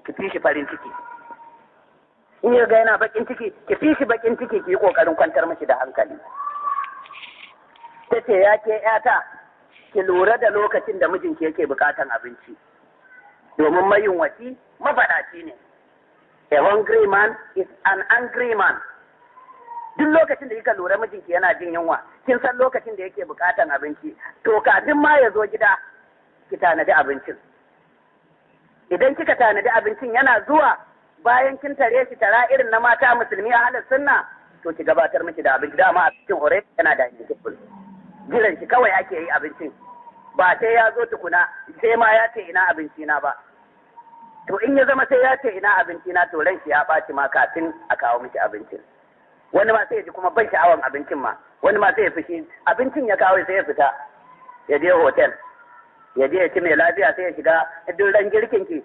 ki fi shi farin ciki. In ya ga yana bakin ciki, ki fi shi bakin ciki, ki yi kokarin kwantar mishi da hankali. Ta ce ya ke ƴata, ki lura da lokacin da mijinki yake bukatan abinci. Domin mayunwaci mafaɗaci ne. A hungry man is an angry man. Duk lokacin da kika lura mijinki yana jin yunwa, kin san lokacin da yake bukatan abinci, to kafin ma ya zo gida, ki tanadi abincin. Idan kika tanadi abincin yana zuwa, bayan kin tare shi tara irin na mata musulmi a halin sunna, to ki gabatar miki da abinci. Dama abincin ore yana da hikimul. Jiran shi kawai ake yi abincin. Ba sai ya zo tukuna, sai ma ya ce ina abinci na ba. To in ya zama sai ya ce ina abinci na, to ran shi ya ɓaci ma kafin a kawo miki abincin. Wani ma sai ya ji kuma ban sha'awan abincin ma, wani ma sai ya fushi, abincin ya kawo sai ya fita, ya je hotel, ya je ya ci mai lafiya sai ya shiga duk ran girkin ki